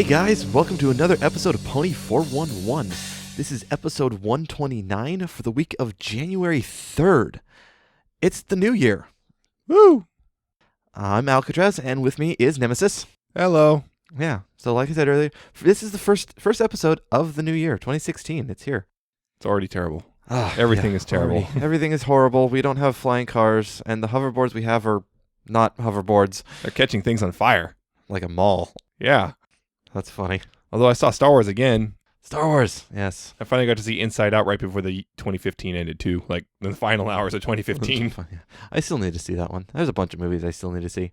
Hey guys, welcome to another episode of Pony 411. This is episode 129 for the week of January 3rd. It's the new year. Woo! I'm Alca7raz, and with me is Nemesis. Hello. Yeah, so like I said earlier, this is the first episode of the new year, 2016. It's here. It's already terrible. Everything is terrible. Everything is horrible. We don't have flying cars, and the hoverboards we have are not hoverboards. They're catching things on fire. Like a mall. Yeah. That's funny. Although I saw Star Wars again. Star Wars, yes. I finally got to see Inside Out right before the 2015 ended too. Like the final hours of 2015. I still need to see that one. There's a bunch of movies I still need to see.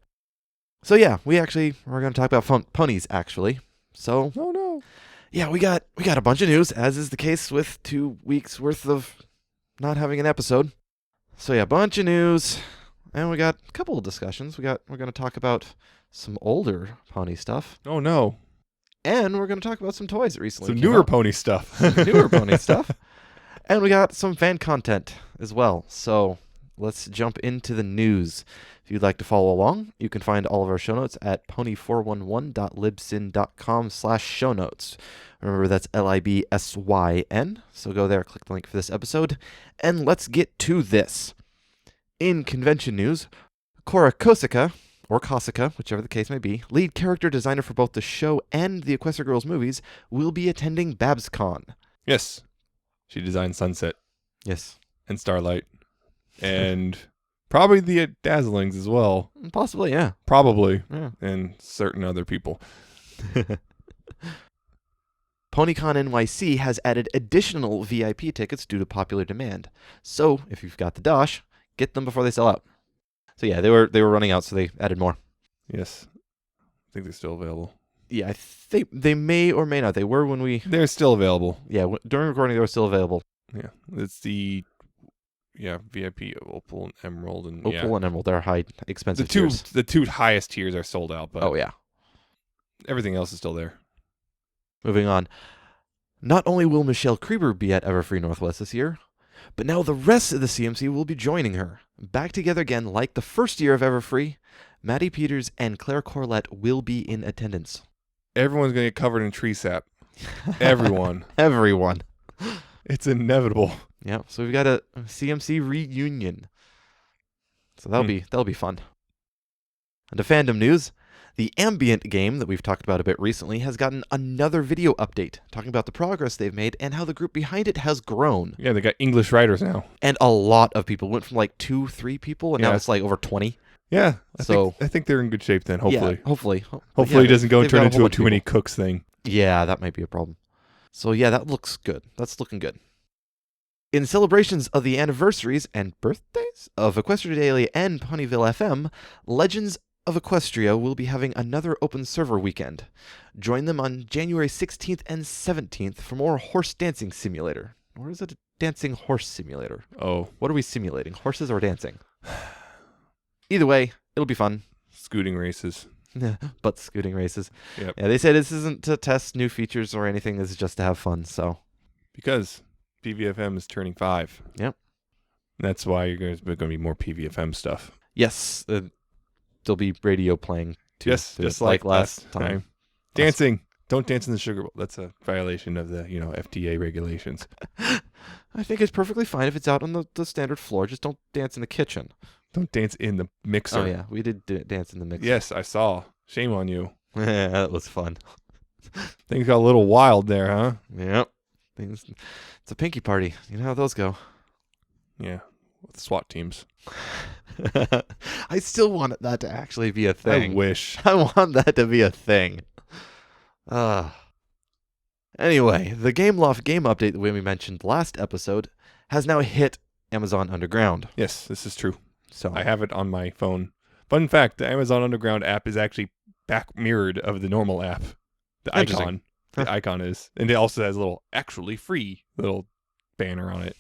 So yeah, we're going to talk about ponies actually. So Oh no. yeah, we got a bunch of news, as is the case with 2 weeks worth of not having an episode. So yeah, bunch of news, and we got a couple of discussions. We're going to talk about some older pony stuff. Oh no. And we're going to talk about some toys that recently Some came newer out. pony stuff. Newer pony stuff. And we got some fan content as well. So let's jump into the news. If you'd like to follow along, you can find all of our show notes at pony411.libsyn.com/show notes. Remember, that's LIBSYN. So go there, click the link for this episode, and let's get to this. In convention news, Cora Kosika, or Kosika, whichever the case may be, lead character designer for both the show and the Equestria Girls movies, will be attending BabsCon. Yes. She designed Sunset Yes. and Starlight. And probably the Dazzlings as well. Possibly, yeah. Probably. Yeah. And certain other people. PonyCon NYC has added additional VIP tickets due to popular demand. So, if you've got the dosh, get them before they sell out. So yeah, they were running out, so they added more. Yes. I think they're still available. Yeah, I think they may or may not. They were when we... They're still available. Yeah, during recording, they were still available. Yeah. It's the VIP Opal and Emerald and Opal and Emerald, they're high, expensive the tiers. two highest tiers are sold out, but Oh, yeah. everything else is still there. Moving on. Not only will Michelle Krieber be at Everfree Northwest this year, but now the rest of the CMC will be joining her. Back together again like the first year of Everfree, Maddie Peters and Claire Corlett will be in attendance. Everyone's going to get covered in tree sap. Everyone. Everyone. It's inevitable. Yeah, so we've got a CMC reunion. So that'll be fun. And to fandom news, the Ambient game that we've talked about a bit recently has gotten another video update talking about the progress they've made and how the group behind it has grown. Yeah, they got English writers now. And a lot of people. Went from like 2-3 people, and now Yeah. it's like over 20. Yeah, I So- think they're in good shape then, hopefully. Yeah, hopefully. Hopefully it doesn't go and they've turn got into whole a bunch too of many people. cooks thing. Yeah, that might be a problem. So yeah, that looks good. That's looking good. In celebrations of the anniversaries and birthdays of Equestria Daily and Ponyville FM, Legends of Equestria will be having another open server weekend. Join them on January 16th and 17th for more horse dancing simulator. Or is it a dancing horse simulator? Oh, What are we simulating, horses or dancing? Either way, it'll be fun. scooting races. But scooting races. Yep. Yeah, they say this isn't to test new features or anything. This is just to have fun. So Because PVFM is turning 5. Yep. That's why there's going to be more PVFM stuff. yes, there'll be radio playing too. Yes, too, just like last time. Dancing. Don't dance in the sugar bowl. That's a violation of the, FTA regulations. I think it's perfectly fine if it's out on the standard floor. Just don't dance in the kitchen. Don't dance in the mixer. Oh yeah, we did dance in the mix. Yes, I saw. Shame on you. Yeah, that was fun. Things got a little wild there, huh? Yep. It's a pinky party. You know how those go. Yeah. With SWAT teams. I still want that to actually be a thing. I wish. I want that to be a thing. Anyway, the Gameloft game update that we mentioned last episode has now hit Amazon Underground. Yes, this is true. So I have it on my phone. Fun fact, the Amazon Underground app is actually back mirrored of the normal app. The Interesting. icon. The icon is. And it also has a little actually free little banner on it.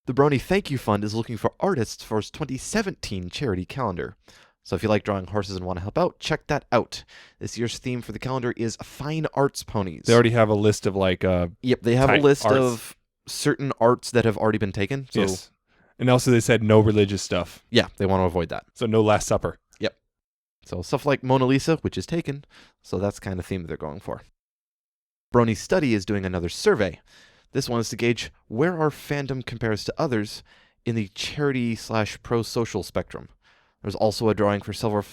The Brony Thank You Fund is looking for artists for its 2017 charity calendar. So if you like drawing horses and want to help out, check that out. This year's theme for the calendar is fine arts ponies. They already have a list of Yep, they have a type list arts. of certain arts that have already been taken. So yes. And also they said no religious stuff. yeah, they want to avoid that. So no Last Supper. So stuff like Mona Lisa, which is taken, so that's kind of theme that they're going for. Brony Study is doing another survey. This one is to gauge where our fandom compares to others in the charity/pro-social spectrum. There's also a drawing for several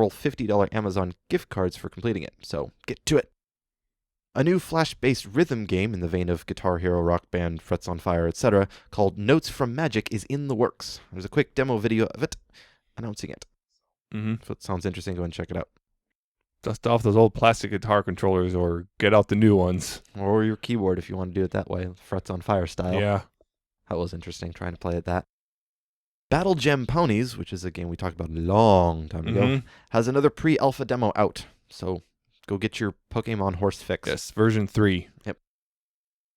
$50 Amazon gift cards for completing it, so get to it. A new Flash-based rhythm game in the vein of Guitar Hero, Rock Band, Frets on Fire, etc., called Notes from Magic is in the works. There's a quick demo video of it announcing it. If it sounds interesting, go and check it out. Dust off those old plastic guitar controllers or get out the new ones. Or your keyboard if you want to do it that way, Frets on Fire style. Yeah. That was interesting, trying to play it that. Battle Gem Ponies, which is a game we talked about a long time ago, has another pre-alpha demo out. So go get your Pokemon horse fix. Yes, version 3. Yep.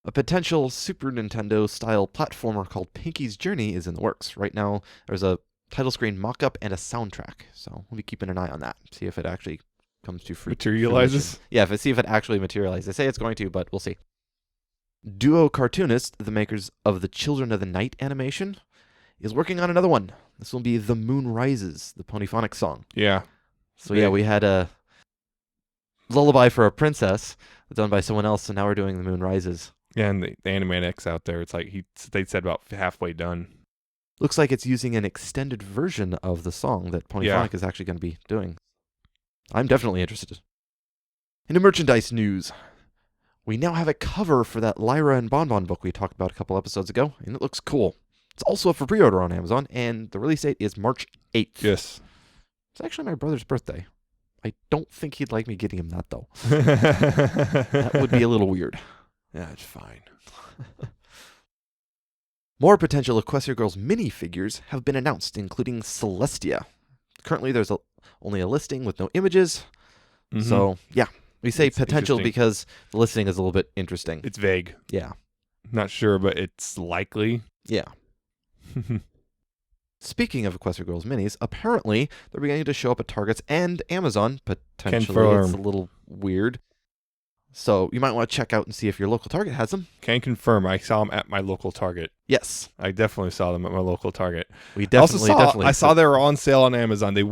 A potential Super Nintendo-style platformer called Pinky's Journey is in the works. Right now, there's a title screen mock-up and a soundtrack. So we'll be keeping an eye on that. See if it actually comes to Materializes? fruition. Yeah, see if it actually materializes. They say it's going to, but we'll see. Duo Cartoonist, the makers of the Children of the Night animation, is working on another one. This will be The Moon Rises, the Ponyphonic song. Yeah. So yeah, we had a Lullaby for a Princess done by someone else, so now we're doing The Moon Rises. Yeah, and the Animaniacs out there, it's like they said about halfway done. Looks like it's using an extended version of the song that Ponyphonic is actually going to be doing. I'm definitely interested. Into merchandise news. We now have a cover for that Lyra and Bonbon book we talked about a couple episodes ago, and it looks cool. It's also up for pre-order on Amazon, and the release date is March 8th. Yes. It's actually my brother's birthday. I don't think he'd like me getting him that, though. That would be a little weird. Yeah, it's fine. More potential Equestria Girls Mini figures have been announced, including Celestia. Currently, there's only a listing with no images. So, yeah. We say It's potential interesting. because the listing is a little bit interesting. It's vague. Yeah. Not sure, but it's likely. Yeah. Speaking of Equestria Girls Minis, apparently they're beginning to show up at Targets and Amazon. Potentially, Confirm. it's a little weird. So you might want to check out and see if your local Target has them. Can confirm. I saw them at my local Target. Yes, I definitely saw them at my local Target. we definitely. I saw they were on sale on Amazon. They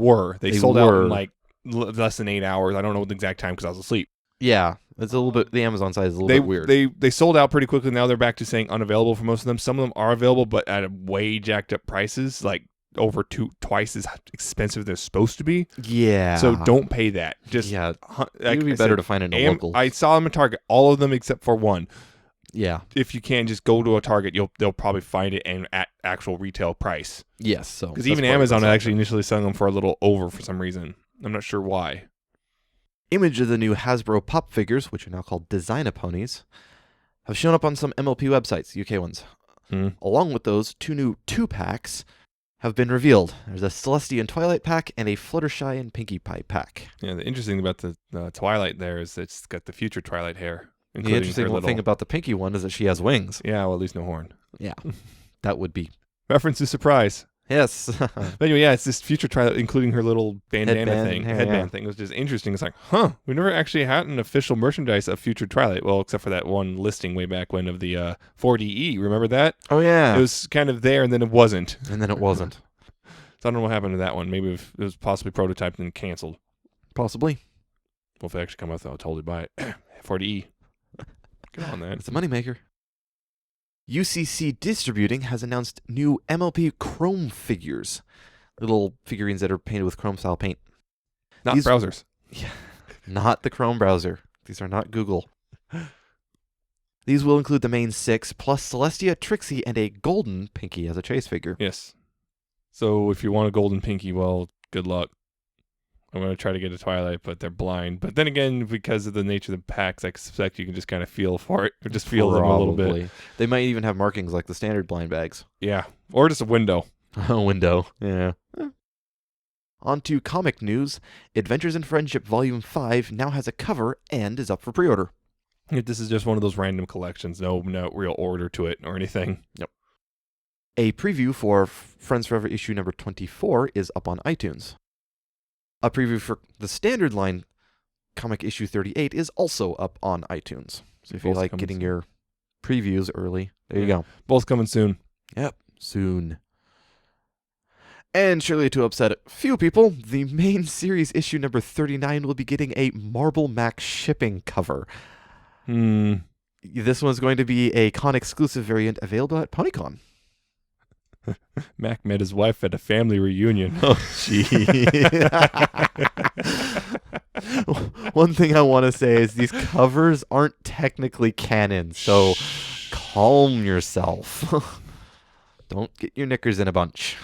sold out in like less than 8 hours. I don't know the exact time because I was asleep. Yeah, it's a little bit. The Amazon side is a little bit weird. They sold out pretty quickly. Now they're back to saying unavailable for most of them. Some of them are available, but at a way jacked up prices, like over twice as expensive as they're supposed to be. Yeah. So don't pay that. Just yeah, like it would be better to find it in a local. I saw them at Target, all of them except for one. Yeah. If you can, just go to a Target. They'll probably find it at actual retail price. Yes. So because even Amazon actually initially selling them for a little over for some reason. I'm not sure why. Image of the new Hasbro pop figures, which are now called Design-A-Ponies, have shown up on some MLP websites, UK ones. Along with those, 2 new 2-packs have been revealed. There's a Celestia and Twilight pack and a Fluttershy and Pinkie Pie pack. Yeah, the interesting thing about the Twilight there is it's got the future Twilight hair. The interesting thing about the Pinkie one is that she has wings. Yeah, well, at least no horn. Yeah, that would be... Reference to surprise. Yes. But anyway, yeah, it's this future Twilight, including her little headband thing. It was just interesting. It's like, we never actually had an official merchandise of future Twilight. Well, except for that one listing way back when of the 4DE. Remember that? Oh, yeah. It was kind of there, and then it wasn't. And then it wasn't. So I don't know what happened to that one. Maybe it was possibly prototyped and canceled. Possibly. Well, if it actually come out, I'll totally buy it. 4DE. Get on that. It's a moneymaker. UCC Distributing has announced new MLP Chrome figures. Little figurines that are painted with Chrome-style paint. Not browsers. Yeah, not the Chrome browser. These are not Google. These will include the main 6, plus Celestia, Trixie, and a golden Pinkie as a chase figure. Yes. So if you want a golden Pinkie, well, good luck. I'm going to try to get a Twilight, but they're blind. But then again, because of the nature of the packs, I suspect you can just kind of feel for it. Or just feel them a little bit. They might even have markings like the standard blind bags. Yeah. Or just a window. A window. Yeah. On to comic news. Adventures in Friendship Volume 5 now has a cover and is up for pre-order. This is just one of those random collections. No real order to it or anything. Yep. A preview for Friends Forever issue number 24 is up on iTunes. A preview for the standard line comic issue 38 is also up on iTunes. So if you like getting your previews early, there you go. Both coming soon. Yep, soon. And surely to upset a few people, the main series issue number 39 will be getting a Marble Mac shipping cover. This one's going to be a con-exclusive variant available at PonyCon. Mac met his wife at a family reunion. Oh, gee. One thing I want to say is these covers aren't technically canon, so calm yourself. Don't get your knickers in a bunch.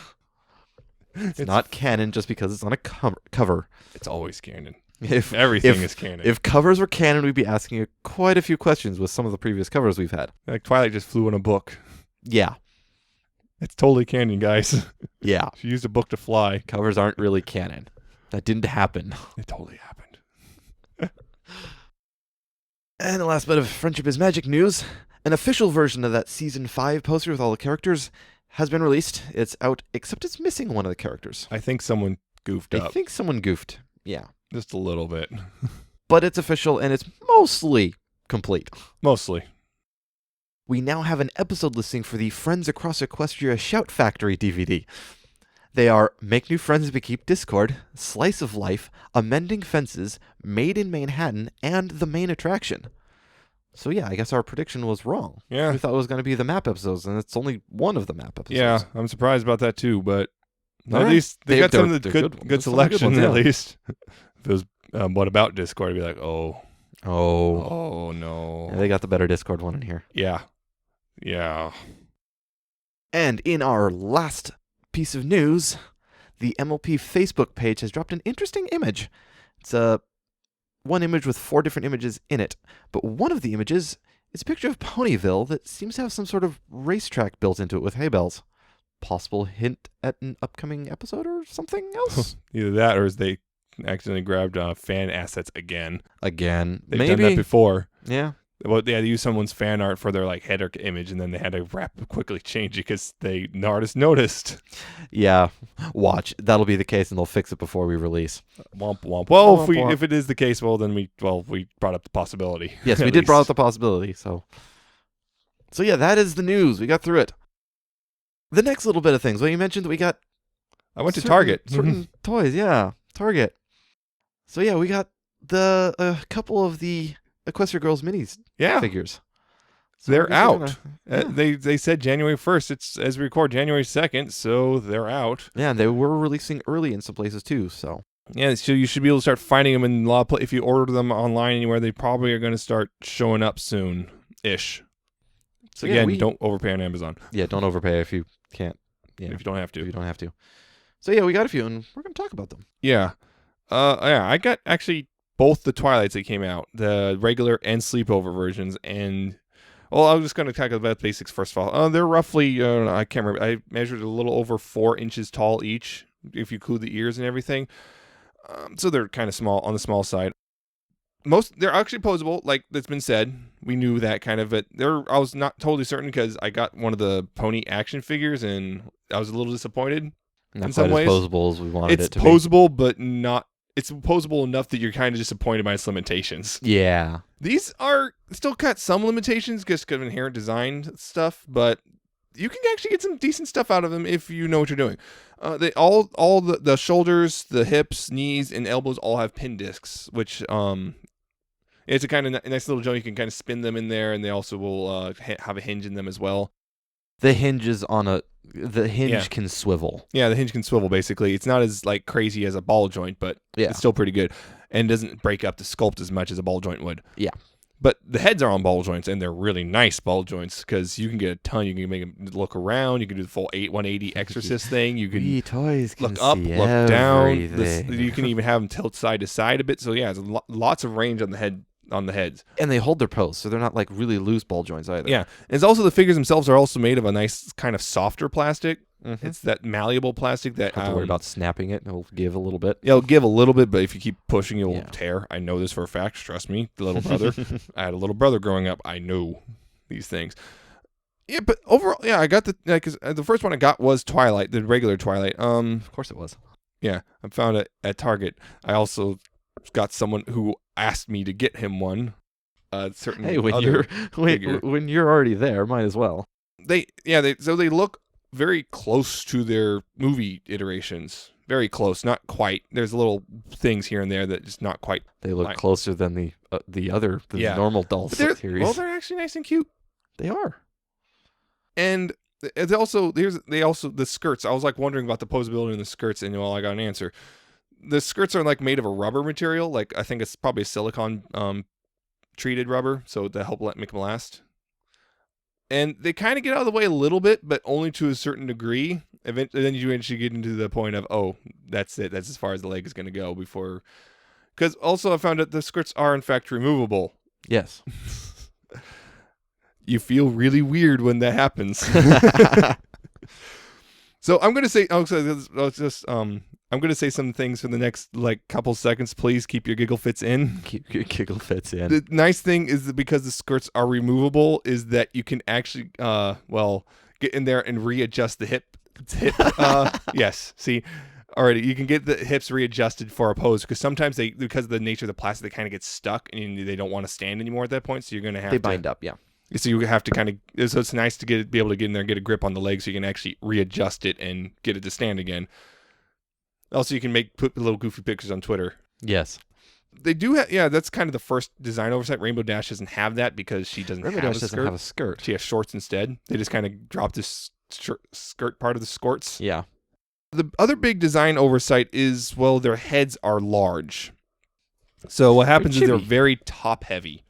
It's not canon just because it's on a cover. It's always canon. Everything is canon. If covers were canon, we'd be asking quite a few questions with some of the previous covers we've had. Like Twilight just flew in a book. Yeah. It's totally canon, guys. Yeah. She used a book to fly. Covers aren't really canon. That didn't happen. It totally happened. And the last bit of Friendship is Magic news. An official version of that Season 5 poster with all the characters has been released. It's out, except it's missing one of the characters. I think someone goofed up. I think someone goofed. Yeah. Just a little bit. But it's official, and it's mostly complete. Mostly. We now have an episode listing for the Friends Across Equestria Shout Factory DVD. They are Make New Friends but Keep Discord, Slice of Life, Amending Fences, Made in Manhattan, and the main attraction. So yeah, I guess our prediction was wrong. Yeah. We thought it was going to be the map episodes, and it's only one of the map episodes. Yeah, I'm surprised about that too, but All at right. least they got some of the they're good There's some good selection ones, yeah. at least. If it was What About Discord, I'd be like, oh no. Yeah, they got the better Discord one in here. Yeah. And in our last piece of news, the MLP Facebook page has dropped an interesting image. It's one image with 4 different images in it, but one of the images is a picture of Ponyville that seems to have some sort of racetrack built into it with hay bales. Possible hint at an upcoming episode or something else? Either that or they accidentally grabbed fan assets again. They've They've done that before. Yeah. Well, they had to use someone's fan art for their header image, and then they had to quickly change it because the artist noticed. Yeah. Watch. That'll be the case, and they'll fix it before we release. Womp womp. Well, Womp, womp. if it is the case, then we brought up the possibility. Yes, we did brought up the possibility. So yeah, that is the news. We got through it. The next little bit of things. Well, you mentioned that we got. I went to Target. Certain toys, yeah, Target. So yeah, we got a couple of the Equestria Girls Minis figures. So they're out. Yeah. They said January 1st. It's as we record January 2nd, so they're out. Yeah, and they were releasing early in some places too. So yeah, so you should be able to start finding them in a lot of if you order them online anywhere. They probably are going to start showing up soon-ish. So yeah, again, don't overpay on Amazon. Yeah, don't overpay if you can't. Yeah, if you don't have to. If you don't have to. So yeah, we got a few, and we're going to talk about them. Yeah. I got actually both the Twilights that came out, the regular and sleepover versions, and I'm just going to talk about the basics first of all. They're roughly, I can't remember, I measured a little over 4 inches tall each, if you include the ears and everything. So they're kind of small, on the small side. They're actually posable, like that's been said. We knew that kind of, but I was not totally certain because I got one of the pony action figures and I was a little disappointed. Not in some quite ways. as posable as we wanted it to be. It's posable, but not. It's posable enough that you're kind of disappointed by its limitations. Yeah. These are still got some limitations just because of inherent design stuff, but you can actually get some decent stuff out of them if you know what you're doing. They all the shoulders, the hips, knees, and elbows all have pin discs, which it's a kind of nice little joint. You can kind of spin them in there, and they also will have a hinge in them as well. The hinge can swivel. Yeah, the hinge can swivel, basically. It's not as crazy as a ball joint, but it's still pretty good. And doesn't break up the sculpt as much as a ball joint would. Yeah. But the heads are on ball joints, and they're really nice ball joints because you can get a ton. You can make them look around. You can do the full 180 exorcist thing. You can toys can look up, see look down. everything. You can even have them tilt side to side a bit. So yeah, there's lots of range on the heads. And they hold their pose, so they're not really loose ball joints either. Yeah. And it's also the figures themselves are also made of a nice kind of softer plastic. Mm-hmm. It's that malleable plastic that Don't have to worry about snapping it. It'll give a little bit. Yeah, it'll give a little bit, but if you keep pushing, it will Yeah. tear. I know this for a fact. Trust me, the little brother. I had a little brother growing up. I know these things. Yeah, but overall, yeah, I got because the first one I got was Twilight, the regular Twilight. Of course it was. Yeah, I found it at Target. I also got someone who asked me to get him one. Certain Hey, when you're already there, might as well. They look very close to their movie iterations. Very close, not quite. There's little things here and there that just not quite. They look closer than the normal doll series. Well, they're actually nice and cute. They are. And it's also the skirts. I was like wondering about the posability in the skirts, and I got an answer. The skirts are like made of a rubber material. Like I think it's probably a silicone treated rubber, so to help make them last. And they kind of get out of the way a little bit, but only to a certain degree. And then you eventually get into the point of, oh, that's it. That's as far as the leg is going to go before. Because also I found out the skirts are in fact removable. Yes. You feel really weird when that happens. So I'm gonna say, I'm gonna say some things for the next couple seconds. Please keep your giggle fits in. Keep your giggle fits in. The nice thing is that because the skirts are removable, is that you can actually get in there and readjust the hip. Yes. See. Alrighty, you can get the hips readjusted for a pose because sometimes because of the nature of the plastic, they kind of get stuck and they don't want to stand anymore at that point. So you're gonna have to bind up, yeah. So you have to so it's nice to be able to get in there and get a grip on the leg so you can actually readjust it and get it to stand again. Also, you can put little goofy pictures on Twitter. Yes. They do have, that's kind of the first design oversight. Rainbow Dash doesn't have that because she doesn't have a skirt. She has shorts instead. They just kind of dropped this skirt part of the skirts. Yeah. The other big design oversight is, their heads are large. So what happens is they're very top heavy.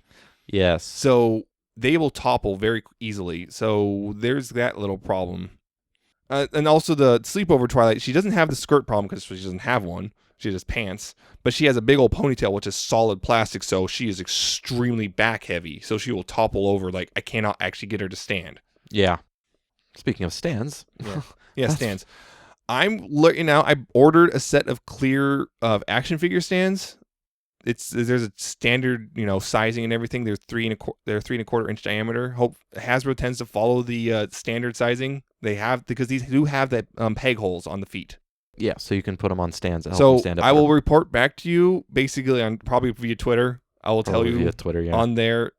Yes. So they will topple very easily. So there's that little problem. And also the sleepover Twilight, she doesn't have the skirt problem because she doesn't have one. She has pants. But she has a big old ponytail, which is solid plastic. So she is extremely back heavy. So she will topple over. I cannot actually get her to stand. Yeah. Speaking of stands. Yeah, stands. I'm looking now. I ordered a set of clear action figure stands. There's a standard, sizing and everything. They're 3 1/4 inch diameter. Hasbro tends to follow the standard sizing they have because these do have that peg holes on the feet. Yeah, so you can put them on stands. So I will report back to you basically on probably via Twitter. I will tell you via Twitter, on there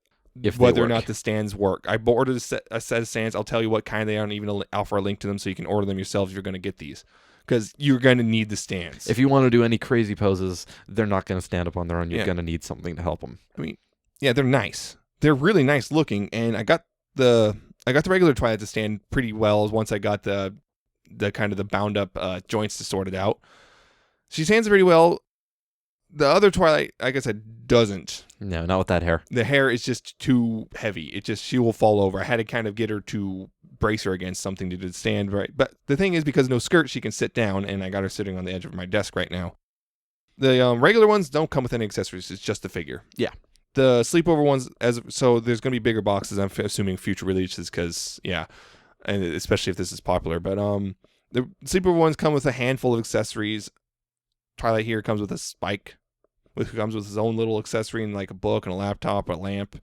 whether or not the stands work. I ordered a set of stands. I'll tell you what kind they are and even offer a link to them so you can order them yourself if you're going to get these. Because you're going to need the stands. If you want to do any crazy poses, they're not going to stand up on their own. You're going to need something to help them. I mean, yeah, they're nice. They're really nice looking. And I got the regular Twilight to stand pretty well once I got the kind of the bound up joints to sort it out. She stands pretty well. The other Twilight, like I said, doesn't. No, not with that hair. The hair is just too heavy. She will fall over. I had to kind of get her to brace her against something to stand right. But the thing is, because no skirt, she can sit down, and I got her sitting on the edge of my desk right now. The regular ones don't come with any accessories. It's just the figure. Yeah. The sleepover ones, so there's going to be bigger boxes, I'm assuming future releases, because, and especially if this is popular. But the sleepover ones come with a handful of accessories. Twilight here comes with a spike, which comes with his own little accessory and like a book and a laptop or a lamp.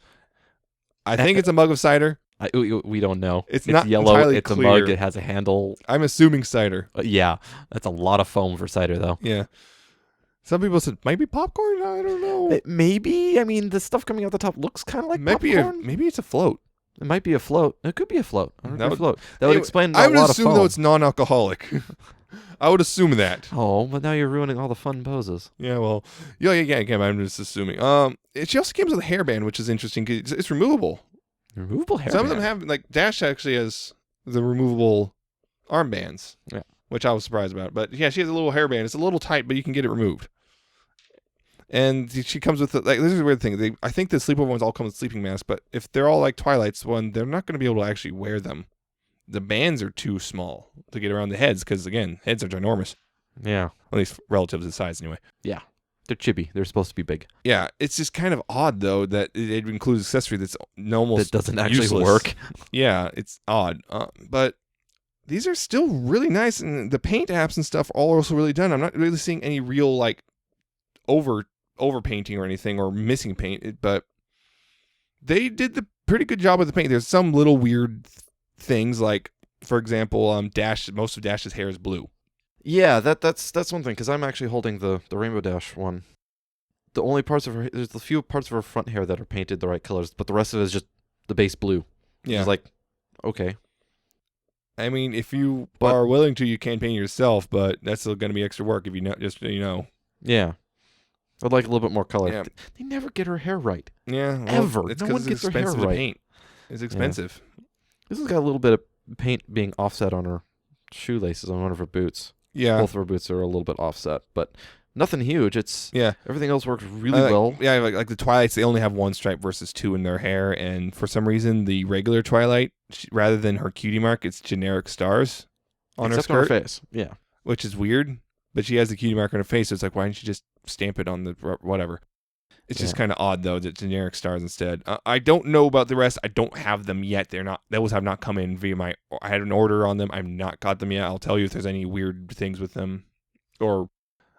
I think it's a mug of cider. We don't know. It's not yellow. It's clear. A mug. It has a handle. I'm assuming cider. Yeah, that's a lot of foam for cider, though. Yeah. Some people said might be popcorn. I don't know. Maybe. I mean, the stuff coming out the top looks kind of like popcorn. Maybe it's a float. It might be a float. It could be a float. That would explain a lot of foam. I would assume though it's non-alcoholic. I would assume that. Oh, but now you're ruining all the fun poses. Yeah, well, yeah. Again, I'm just assuming. She also comes with a hairband, which is interesting because it's removable. Removable hairband. Some of them have, like Dash actually has the removable armbands. Yeah, which I was surprised about. But yeah, she has a little hairband. It's a little tight, but you can get it removed. And she comes with this is a weird thing. I think the sleepover ones all come with sleeping masks, but if they're all like Twilight's one, they're not going to be able to actually wear them. The bands are too small to get around the heads because, again, heads are ginormous. Yeah. At least relative to the size, anyway. Yeah. They're chibi. They're supposed to be big. Yeah. It's just kind of odd, though, that it includes accessory that's almost that doesn't actually useless. Work. Yeah, it's odd. But these are still really nice, and the paint apps and stuff are also really done. I'm not really seeing any real, like, over painting or anything or missing paint, but they did the pretty good job with the paint. There's some little weird things, like, for example, most of Dash's hair is blue. Yeah, that's one thing, because I'm actually holding the Rainbow Dash one. The only parts of there's a few parts of her front hair that are painted the right colors, but the rest of it is just the base blue. Yeah. It's like, okay. I mean, if you are willing to, you can paint yourself, but that's still going to be extra work if you know, Yeah. I'd like a little bit more color. Yeah. They never get her hair right. Yeah. Well, Ever. It's No because one it's gets her hair expensive to right. paint. It's expensive. Yeah. This has got a little bit of paint being offset on her shoelaces on one of her boots. Yeah. Both of her boots are a little bit offset, but nothing huge. Everything else works really well. Yeah, like the Twilights, they only have one stripe versus two in their hair, and for some reason, the regular Twilight, rather than her cutie mark, it's generic stars on her skirt. On her face. Yeah. Which is weird, but she has the cutie mark on her face, so it's like, why didn't you just stamp it on the whatever? It's just kind of odd, though, that generic stars instead. I don't know about the rest. I don't have them yet. Those have not come in via my... I had an order on them. I've not got them yet. I'll tell you if there's any weird things with them. Or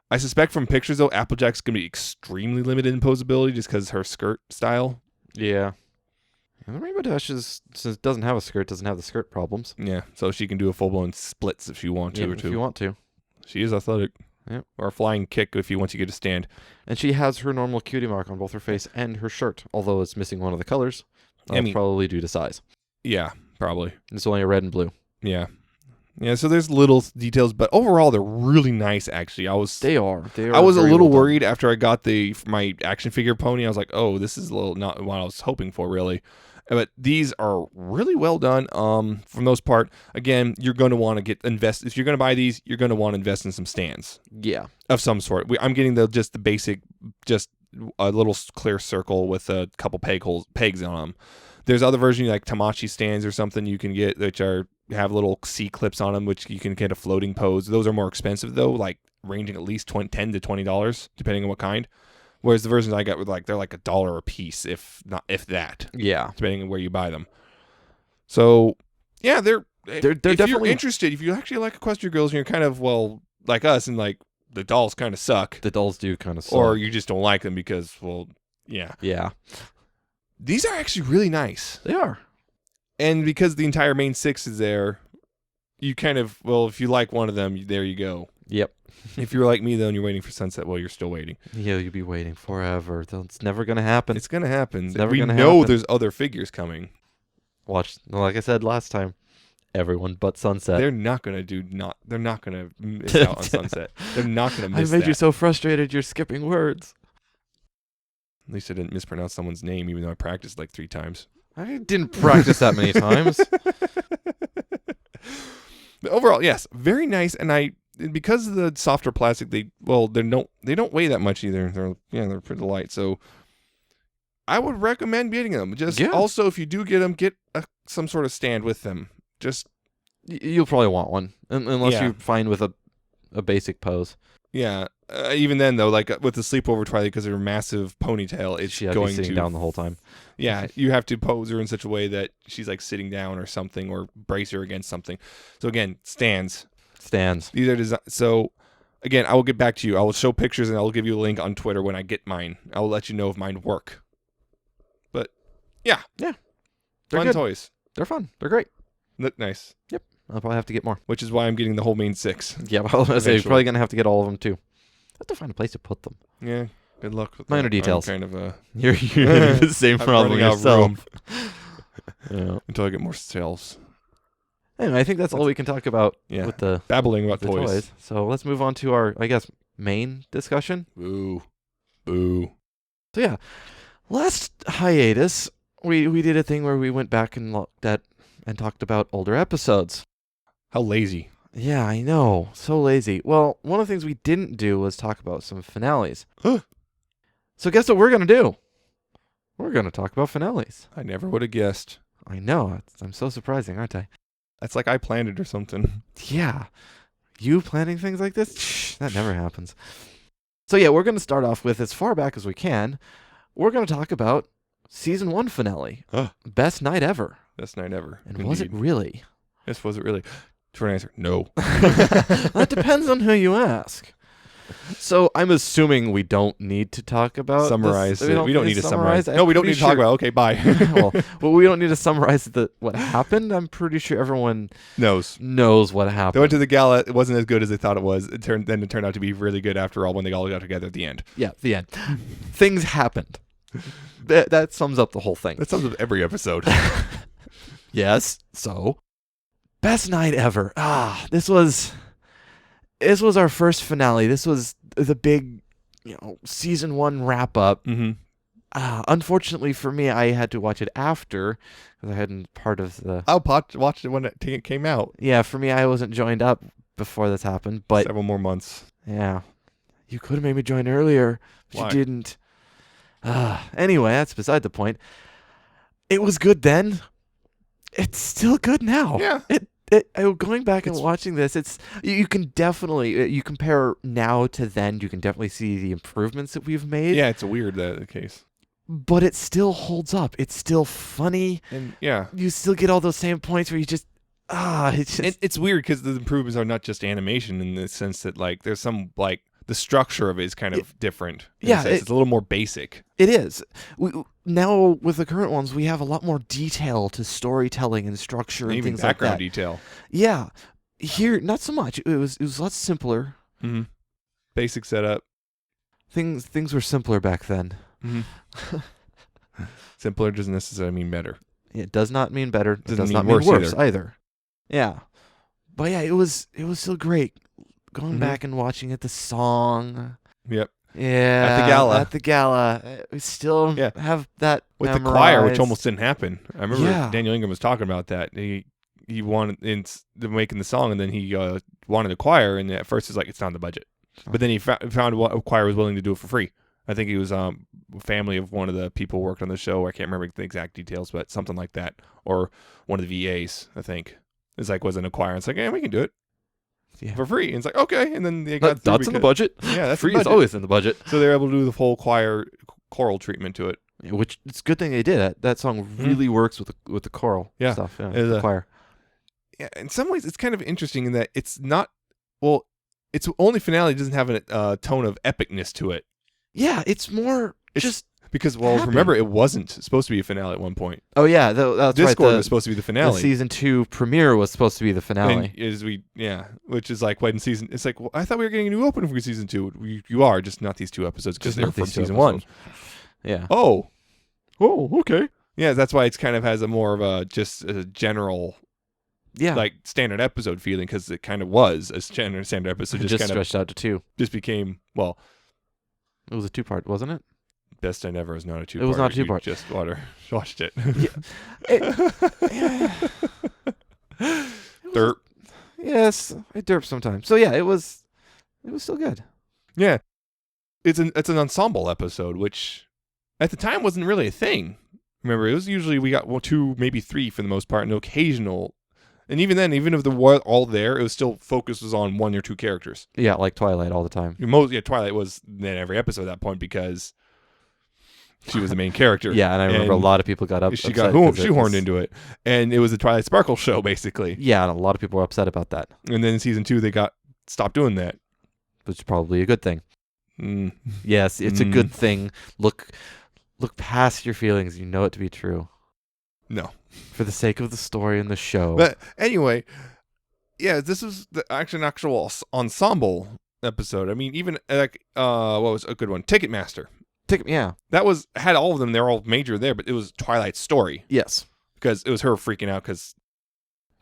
I suspect from pictures, though, Applejack's going to be extremely limited in posability just because her skirt style. Yeah. And the Rainbow Dash since it doesn't have a skirt, doesn't have the skirt problems. Yeah, so she can do a full-blown splits if you want to. If you want to. She is athletic. Yep. Or a flying kick once you get a stand. And she has her normal cutie mark on both her face and her shirt, although it's missing one of the colors. Probably due to size. Yeah, probably. It's only a red and blue. Yeah. Yeah, so there's little details, but overall they're really nice, actually. They are. I was a little worried after I got my action figure pony. I was like, oh, this is a little not what I was hoping for, really. But these are really well done. For the most part, again, you're going to want to invest. If you're going to buy these, you're going to want to invest in some stands. Yeah. Of some sort. I'm getting just the basic, just a little clear circle with a couple pegs on them. There's other versions like Tamachi stands or something you can get, which have little C clips on them, which you can get a floating pose. Those are more expensive though, like ranging at least $10 to $20, depending on what kind. Whereas the versions I got were they're like $1 a piece, if that. Yeah. Depending on where you buy them. So yeah, they're if definitely, you're interested, if you actually like Equestria Girls and you're kind of like us and like the dolls kind of suck. The dolls do kind of suck. Or you just don't like them because yeah. Yeah. These are actually really nice. They are. And because the entire main six is there, you kind of, if you like one of them, there you go. Yep. If you're like me, though, and you're waiting for Sunset, you're still waiting. Yeah, you'll be waiting forever. It's never going to happen. It's going to happen. We know there's other figures coming. Watch, like I said last time, everyone but Sunset. They're not going to miss out on Sunset. They're not going to miss that. I made you so frustrated you're skipping words. At least I didn't mispronounce someone's name, even though I practiced like 3 times. I didn't practice that many times. But overall, yes, very nice. And because of the softer plastic, they don't weigh that much either. They're pretty light. So I would recommend getting them. Also, if you do get them, get some sort of stand with them. You'll probably want one, unless you find with a basic pose. Yeah. Even then, though, like with the sleepover Twilight, because of her massive ponytail, it's going sitting down the whole time. Yeah, you have to pose her in such a way that she's like sitting down or something, or brace her against something. So again, stands. These are designed. So again, I will get back to you. I will show pictures and I will give you a link on Twitter when I get mine. I will let you know if mine work. But yeah, they're fun good. toys. They're fun. They're great. Look nice. Yep. I'll probably have to get more. Which is why I'm getting the whole main 6. Yeah, well, you're probably gonna have to get all of them too. I have to find a place to put them. Yeah. Good luck with minor details. I'm kind of you're having the same problem yourself. Yeah. Until I get more sales. Anyway, I think that's all we can talk about with the babbling about toys. So let's move on to our, I guess, main discussion. Boo. So yeah, last hiatus, we did a thing where we went back and looked at and talked about older episodes. How lazy. Yeah, I know. So lazy. Well, one of the things we didn't do was talk about some finales. So guess what we're going to do? We're going to talk about finales. I never would have guessed. I know. I'm so surprising, aren't I? That's like I planned it or something. Yeah. You planning things like this? That never happens. So yeah, we're going to start off with, as far back as we can, we're going to talk about Season 1 finale. Best night ever. Best night ever. And was it really? Yes, was it really? Short answer, no. That depends on who you ask. So I'm assuming we don't need to talk about summarize this. We don't need to summarize. No, we don't need to talk about. Okay, bye. well, we don't need to summarize what happened. I'm pretty sure everyone knows what happened. They went to the gala. It wasn't as good as they thought it was. It turned out to be really good after all when they all got together at the end. Yeah, the end. Things happened. That sums up the whole thing. That sums up every episode. Yes. So Best night ever. This was our first finale. This was the big, season 1 wrap up. Mm-hmm. Unfortunately for me, I had to watch it after because I hadn't part of the. I watched it when it came out. Yeah, for me, I wasn't joined up before this happened, but several more months. Yeah, you could have made me join earlier, but Why? you didn't. Anyway, that's beside the point. It was good then. It's still good now. Yeah. Going back and watching this, you can definitely you compare now to then. You can definitely see the improvements that we've made. Yeah, it's weird that the case. But it still holds up. It's still funny. And yeah, you still get all those same points where you just it's weird because the improvements are not just animation in the sense that like there's some like the structure of it is kind of different. Yeah, it's a little more basic. It is. Now with the current ones, we have a lot more detail to storytelling and structure and things like that. Background detail. Yeah, here not so much. It was a lot simpler. Mm-hmm. Basic setup. Things were simpler back then. Mm-hmm. Simpler doesn't necessarily mean better. It does not mean better. It does not mean mean worse either. either. Yeah, but yeah, it was still great. Going back and watching it, the song. Yep. Yeah. At the gala. We still have that with memorized. the choir, which almost didn't happen. I remember Daniel Ingram was talking about that. He wanted making the song, and then he wanted a choir, and at first it's like it's not in the budget. But then he found a choir was willing to do it for free. I think he was family of one of the people who worked on the show. I can't remember the exact details, but something like that, or one of the VAs. I think it's like wasn't a choir. It's like, we can do it. Yeah. For free. And it's like, okay. And then they got that's in the budget. Yeah, that's free is always in the budget. So they're able to do the full choral treatment to it. Which it's a good thing they did. That song really works with the choral stuff. Yeah, the choir. Yeah, in some ways it's kind of interesting in that it's not its only finale doesn't have a tone of epicness to it. Yeah, it's more just because remember it wasn't supposed to be a finale at one point. Oh yeah, that's right. Discord was supposed to be the finale. The season 2 premiere was supposed to be the finale. Which is like when season. It's like I thought we were getting a new opening for season 2. You are just not these 2 episodes because they're from season 1. Yeah. Oh, okay. Yeah, that's why it's kind of has a more of a just a general. Yeah, like standard episode feeling because it kind of was a standard episode. Just kind stretched out to 2. Just became It was a 2-part, wasn't it? Best I Never is not a 2-part. It was not a 2-part. Just watched it. Derp. Yes, it derps sometimes. So yeah, it was still good. Yeah, it's an ensemble episode, which at the time wasn't really a thing. Remember, it was usually we got 2, maybe 3 for the most part, and occasional. And even then, even if there were all there, it was still focuses on 1 or 2 characters. Yeah, like Twilight all the time. Twilight was in every episode at that point because she was the main character. Yeah, and I remember a lot of people got upset. She got shoehorned into it. And it was the Twilight Sparkle show, basically. Yeah, and a lot of people were upset about that. And then in season 2, they stopped doing that. Which is probably a good thing. Yes, it's a good thing. Look past your feelings. You know it to be true. No. For the sake of the story and the show. But anyway, yeah, this was the actual ensemble episode. I mean, even like what was a good one? Ticketmaster. That had all of them. They're all major there, but it was Twilight's story. Yes. Because it was her freaking out because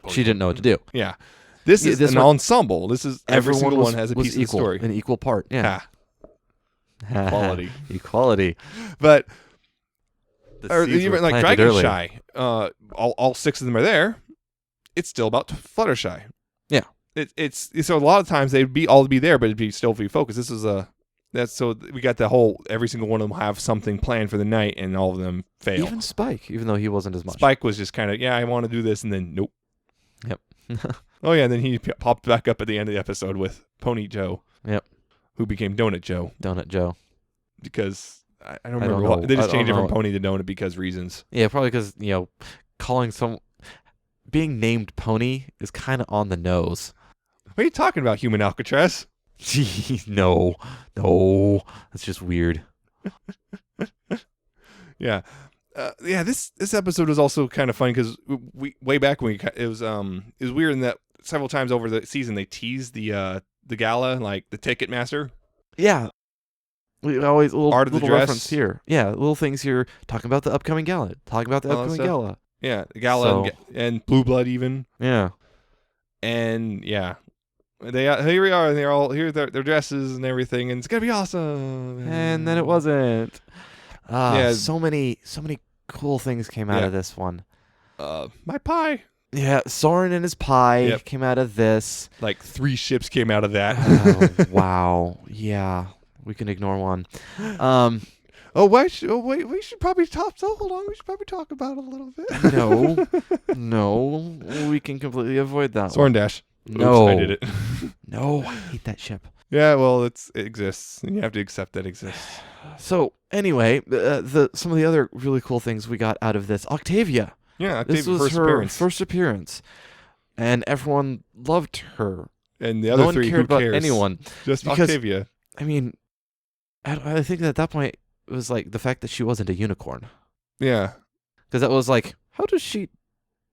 she didn't know what to do. Yeah. This is an ensemble. This is every single one has a piece of the story. An equal part. Yeah. Equality. But or even like Dragonshy, all 6 of them are there. It's still about Fluttershy. Yeah, it's so a lot of times they'd all be there, but it'd be still be focused. This is so we got the whole every single one of them have something planned for the night, and all of them fail. Even Spike, even though he wasn't as much. Spike was just kind of I want to do this, and then nope. Yep. Oh yeah, and then he popped back up at the end of the episode with Pony Joe. Yep. Who became Donut Joe. Donut Joe. Because I don't remember why. They just changed it from Pony to Donut because reasons. Yeah, probably because, being named Pony is kind of on the nose. What are you talking about, human Alcatraz? No. That's just weird. Yeah. This episode was also kind of fun because way back when it was weird in that several times over the season they teased the gala, like the Ticketmaster. Yeah. We always little dress. Reference here. Yeah, little things here talking about the upcoming gala. Gala. Yeah, the gala and Blue Blood even. Yeah. And yeah, here we are, and they're all here, their dresses and everything, and it's gonna be awesome. And then it wasn't. Yeah. So many cool things came out of this one. My pie. Yeah, Soren and his pie Yep. came out of this. Like 3 ships came out of that. Oh, wow. Yeah, we can ignore one. We should probably talk. So hold on, we should probably talk about it a little bit. No, we can completely avoid that. Soren Dash. No, Oops, I did it. No, I hate that ship. Yeah, well, it exists, and you have to accept that it exists. So anyway, some of the other really cool things we got out of this. Octavia. Yeah, This Octavia's was her appearance. first appearance, and everyone loved her. And the No other one 3, cared who about cares? anyone. Just because- Octavia. I mean, I think at that point it was like the fact that she wasn't a unicorn, Yeah. because that was like, how does she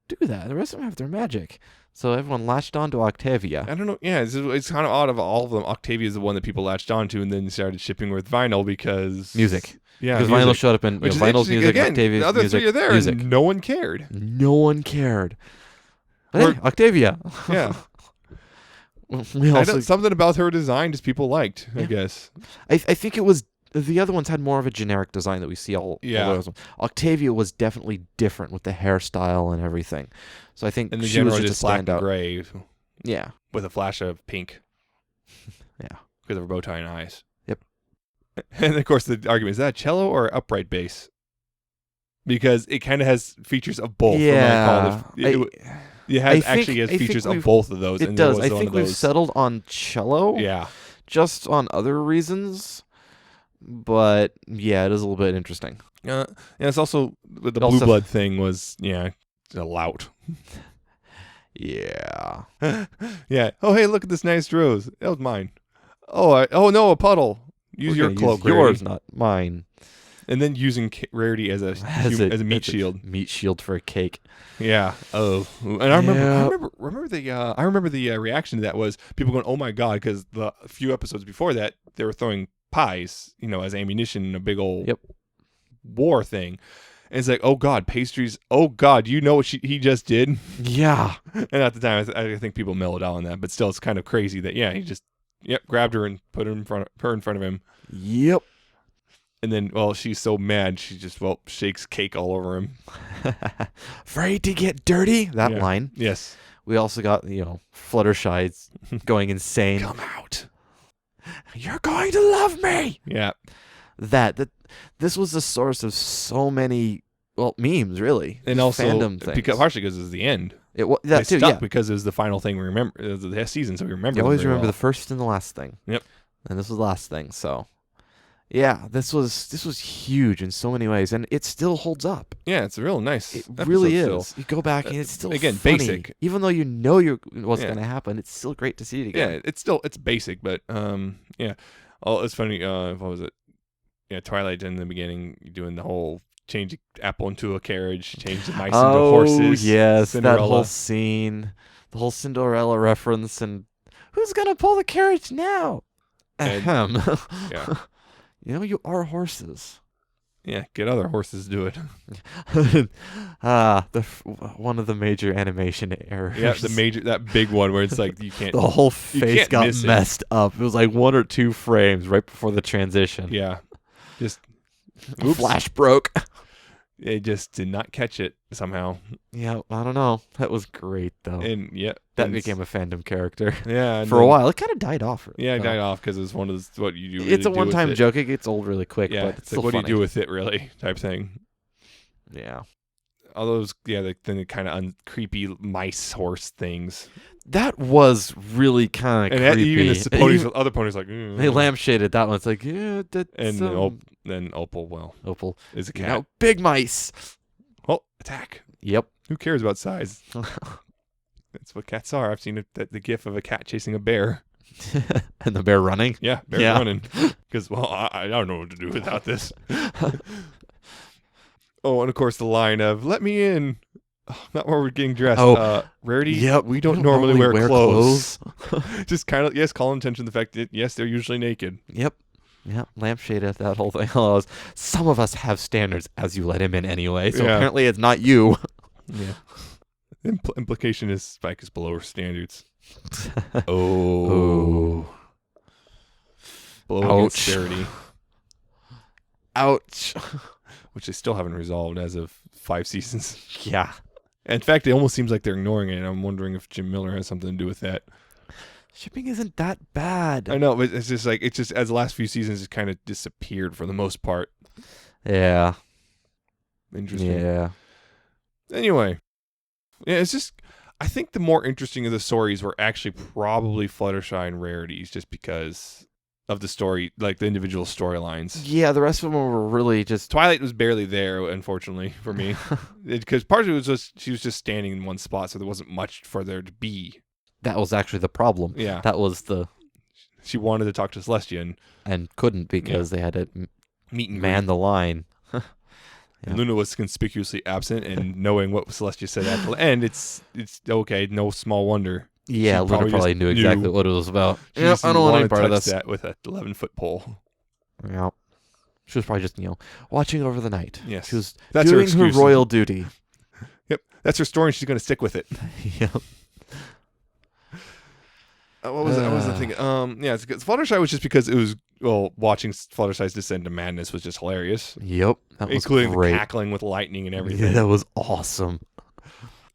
do that? The rest of them have their magic, so everyone latched on to Octavia. I don't know. Yeah, it's kind of odd of all of them. Octavia is the one that people latched onto, and then started shipping with Vinyl because Music. Yeah, Because music. Vinyl showed up in Which is Vinyl's interesting. music, Again, Octavia's the other music, 3 are there, music. and no one cared. No one cared. But Or- hey, Octavia. Yeah. We also, Something about her design just people liked, I Yeah. guess. I think it was the other ones had more of a generic design that we see all Yeah. those ones. Octavia was definitely different with the hairstyle and everything. So I think And the she was general just just a black and standout. gray Yeah. with a flash of pink. Yeah. Because of her bow tie and eyes. Yep. And of course the argument is that cello or upright bass? Because it kind of has features of both. Yeah. It I has think- actually has I think features of we've- both of those. It and there does. was I one think of we've those- settled on cello. Yeah. Just on other reasons. But yeah, it is a little bit interesting. Yeah, it's also with the It blue also- blood thing was a lout. Yeah. Yeah. Oh hey, look at this nice rose. That was mine. Oh no, a puddle. Use We're your gonna cloak, yours, Rarity. not mine. And then using Rarity as a meat shield. Meat shield for a cake. Yeah. Oh. And I remember. Yeah. I remember the reaction to that was people going, "Oh my god!" Because the few episodes before that, they were throwing pies, as ammunition in a big old war thing. And it's like, oh god, pastries. Oh god, you know what he just did? Yeah. And at the time, I think people mellowed out on that, but still, it's kind of crazy that he just grabbed her and put her in front of him. Yep. And then, she's so mad, she just shakes cake all over him. Afraid to get dirty. That Yeah. line. Yes. We also got Fluttershy's going insane. Come out. You're going to love me. Yeah. That this was the source of so many memes, really, And Just also, fandom things. partially because it was the end. It that They too, stuck yeah. because it was the final thing we remember. It was the season, so we remember. You always them very remember well. the first and the last thing. Yep. And this was the last thing. So, yeah, this was huge in so many ways, and it still holds up. Yeah, it's a real nice. It episode really still. is. You go back and it's still Again, funny. basic. Even though what's Yeah. going to happen, it's still great to see it again. Yeah, it's basic, but yeah. Oh, it's funny. What was it? Yeah, Twilight in the beginning, doing the whole change the apple into a carriage, change the mice into horses. Yes, Cinderella. that whole scene, the whole Cinderella reference, and who's gonna pull the carriage now? And- Ahem. Yeah. You are horses. Yeah, get other horses to do it. One of the major animation errors. Yeah, that big one where it's like you can't. The whole face can't got miss it. messed up. It was like 1 or 2 frames right before the transition. Yeah, just oops. Flash broke. They just did not catch it somehow. Yeah, I don't know. That was great though. And That and became a fandom character yeah and for a then- while. It kind of died off. Yeah, it though. died off because it was one of those what you do. It's a do with one-time it. joke. It gets old really quick, Yeah, but it's it's still like what funny. do you do with it, really? Type thing. Yeah, All those, then the kind of creepy mice horse things. that was really kind of And creepy. even the And ponies, even- other ponies like. they lampshaded that one. It's like, yeah, that's And then Opal, Opal. is a You cat. know, big mice. Oh, attack! Yep. Who cares about size? That's what cats are. I've seen the gif of a cat chasing a bear. And the bear running. Yeah, bear Yeah. running. Because I don't know what to do without this. Oh, and of course the line of "Let me in." Oh, not where we're getting dressed. Oh, Rarity. Yep. we don't normally wear clothes. clothes. Just kind of call attention to the fact that yes, they're usually naked. Yep. Yep. Lampshaded that whole thing. Some of us have standards, as you let him in anyway. So Yeah. apparently it's not you. Yeah. Implication is Spike is below her standards. Oh. Below Ouch. disparity. Ouch. Which they still haven't resolved as of 5 seasons. Yeah. In fact, it almost seems like they're ignoring it, and I'm wondering if Jim Miller has something to do with that. Shipping isn't that bad. I know, but it's just as the last few seasons, it kind of disappeared for the most part. Yeah. Interesting. Yeah. Anyway, yeah, it's just, I think the more interesting of the stories were actually probably Fluttershy and Rarities, just because of the story, like the individual storylines. Yeah, the rest of them were really just... Twilight was barely there, unfortunately, for me. Because part of it was just, she was just standing in one spot, so there wasn't much for there to be. That was actually the problem. Yeah. That was the... She wanted to talk to Celestia and couldn't because they had to meet and man greet. the line. And Luna was conspicuously absent, and knowing what Celestia said at the end, it's okay, no small wonder. Yeah, She Luna probably knew exactly what it was about. She Yep, just I don't want any wanted to part of touch this. that with a 11-foot pole. Yeah. She was probably just, watching over the night. Yes. She was That's doing her excuse. royal duty. Yep. That's her story, and she's going to stick with it. Yep. What was the thing? Yeah, it's Fluttershy was just because it was, watching Fluttershy's descent to madness was just hilarious. Yep. That was including great. the cackling with lightning and everything. Yeah, that was awesome.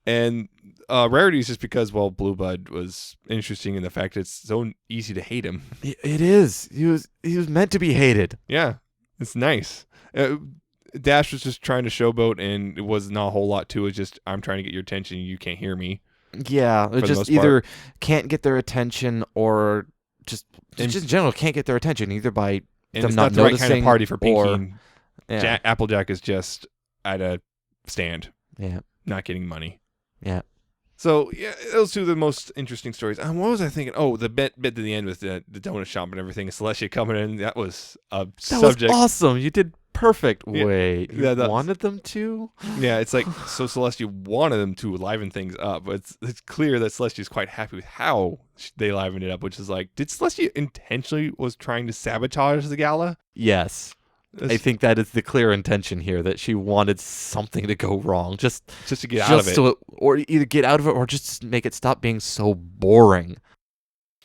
And Rarities just because, Blue Bud was interesting in the fact it's so easy to hate him. It is. He was meant to be hated. Yeah, it's nice. Dash was just trying to showboat, and it was not a whole lot to it. Just, I'm trying to get your attention, you can't hear me. Yeah, it the just most either part. can't get their attention or just in general can't get their attention either by And them it's not not the right noticing kind of party for Pinky. or And yeah. Applejack is just at a stand, Yeah. not getting money. Yeah. So, yeah, those two are the most interesting stories. What was I thinking? Oh, the bit to the end with the donut shop and everything. Celestia coming in. That was a subject. Was awesome. You did perfect. Yeah. Wait, you Yeah, wanted them to? Yeah, it's like, so Celestia wanted them to liven things up, but it's clear that Celestia is quite happy with how they livened it up, which is like, did Celestia intentionally was trying to sabotage the gala? Yes. I think that is the clear intention here, that she wanted something to go wrong. Just to get out of it. Or either get out of it or just make it stop being so boring.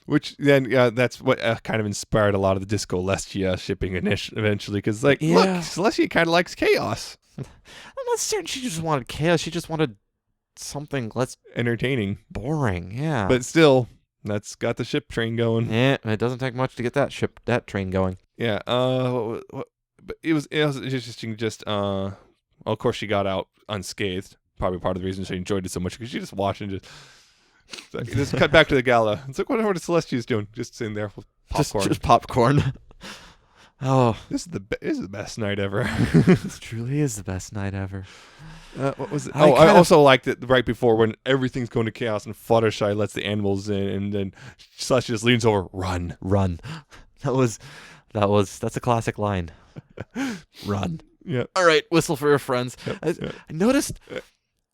Which then, that's what kind of inspired a lot of the Disco Celestia shipping eventually, because look, Celestia kind of likes chaos. I'm not certain she just wanted chaos. She just wanted something less entertaining. Boring, yeah. But still, that's got the ship train going. Yeah, it doesn't take much to get that train going. Yeah, but it was interesting. Just of course she got out unscathed. Probably part of the reason she enjoyed it so much because she just watched and just cut back to the gala. It's like what Celestia's doing, just sitting there with popcorn. Just popcorn. Oh, this is the best night ever. This truly is the best night ever. What was it? I also liked it right before when everything's going to chaos and Fluttershy lets the animals in, and then Celestia just leans over, run. That's a classic line. Run. Yeah. All right, whistle for your friends. Yep. I noticed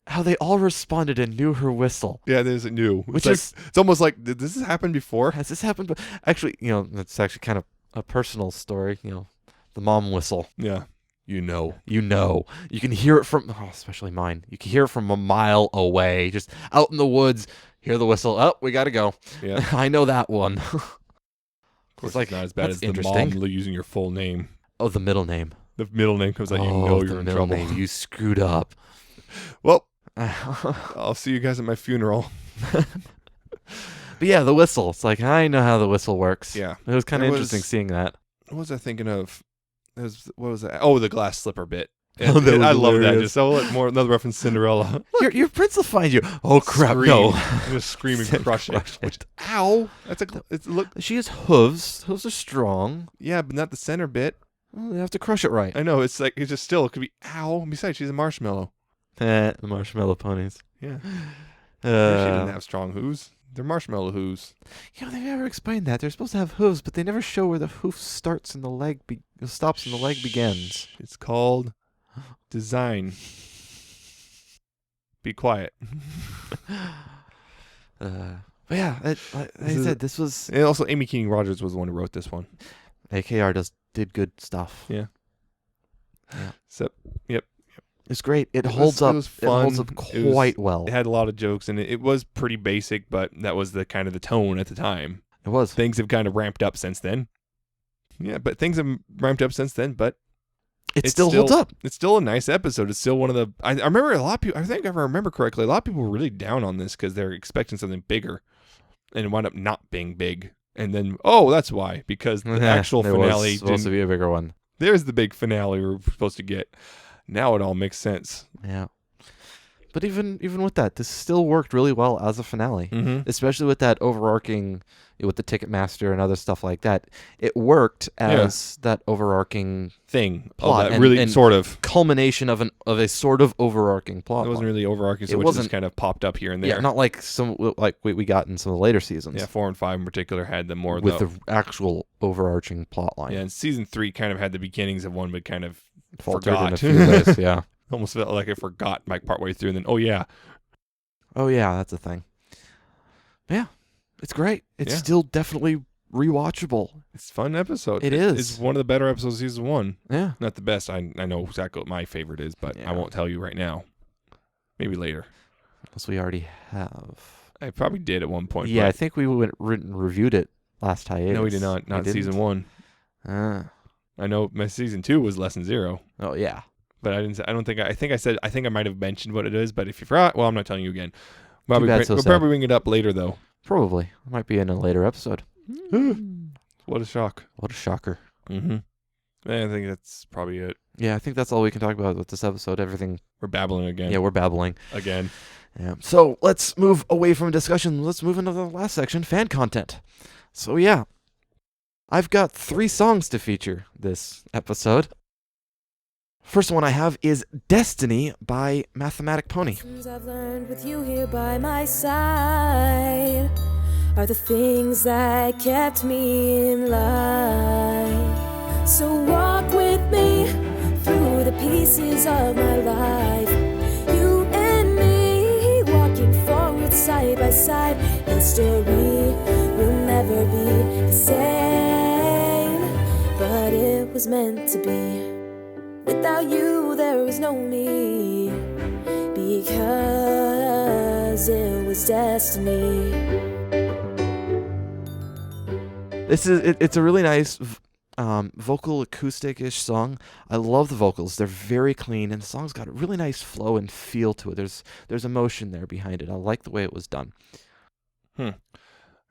how they all responded and knew her whistle. Yeah, there's a new. Which it's almost like, did this happen before? Has this happened? But actually, that's actually kind of a personal story. The mom whistle. Yeah. You can hear it from, especially mine. You can hear it from a mile away, just out in the woods. Hear the whistle. Oh, we gotta go. Yeah. I know that one. Of course, it's not as bad as the interesting. mom using your full name. Oh, the middle name. The middle name comes out. You're in trouble. Name. You screwed up. Well, I'll see you guys at my funeral. But yeah, the whistle. It's like, I know how the whistle works. Yeah. It was kind of interesting seeing that. What was I thinking of? What was that? Oh, the glass slipper bit. I love that. Just another reference to Cinderella. Your prince will find you. Oh crap! Scream. No, just scream and crush it. Ow! Look. She has hooves. Hooves are strong. Yeah, but not the center bit. Well, they have to crush it right. I know. It's like it could be ow. Besides, she's a marshmallow. The marshmallow ponies. Yeah. She didn't have strong hooves. They're marshmallow hooves. They never explained that. They're supposed to have hooves, but they never show where the hoof starts and the leg stops and the leg begins. It's called design. Be quiet. But yeah, like I said, this was. And also, Amy Keating Rogers was the one who wrote this one. AKR did good stuff. Yeah. Yeah. So, yep. It's great. It holds up. It was fun. It holds up quite well. It had a lot of jokes, and it was pretty basic, but that was the kind of the tone at the time. It was. Things have kind of ramped up since then. Yeah, but things have ramped up since then, but it still holds up. It's still a nice episode. It's still one of the... I remember a lot of people... I think if I remember correctly, a lot of people were really down on this because they're expecting something bigger, and it wound up not being big. And then, that's why. Because the actual finale... was supposed to be a bigger one. There's the big finale we were supposed to get. Now it all makes sense. Yeah. But even with that, this still worked really well as a finale, especially with that overarching, with the Ticketmaster and other stuff like that. It worked as that overarching thing, plot, that really and sort of culmination of a sort of overarching plot. It wasn't really overarching, so it just kind of popped up here and there. Yeah, not like we got in some of the later seasons. Yeah, 4 and 5 in particular had the more with the actual overarching plot line. Yeah, and season 3 kind of had the beginnings of one, but kind of faltered forgot in a few ways. Yeah. Almost felt like I forgot like partway through, and then that's a thing. Yeah, it's great. It's still definitely rewatchable. It's a fun episode. It is. It's one of the better episodes of season 1. Yeah, not the best. I know exactly what my favorite is, but I won't tell you right now. Maybe later. Unless we already have. I probably did at one point. Yeah, I think we went and reviewed it last hiatus. No, we did not. Not season 1. I know my season 2 was Lesson 0. Oh yeah. But I didn't. I think I might have mentioned what it is. But if you forgot, well, I'm not telling you again. We'll probably bring it up later, though. Probably. It might be in a later episode. What a shock! What a shocker! I think that's probably it. Yeah, I think that's all we can talk about with this episode. Everything. We're babbling again. Yeah, we're babbling again. Yeah. So let's move away from discussion. Let's move into the last section, fan content. So yeah, I've got 3 songs to feature this episode. First one I have is Destiny by Mathematic Pony. I've learned with you here by my side are the things that kept me in line. So walk with me through the pieces of my life. You and me walking forward side by side. History will never be the same, but it was meant to be. Without you, there was no me, because it was destiny. It's a really nice vocal acoustic-ish song. I love the vocals. They're very clean, and the song's got a really nice flow and feel to it. There's emotion there behind it. I like the way it was done.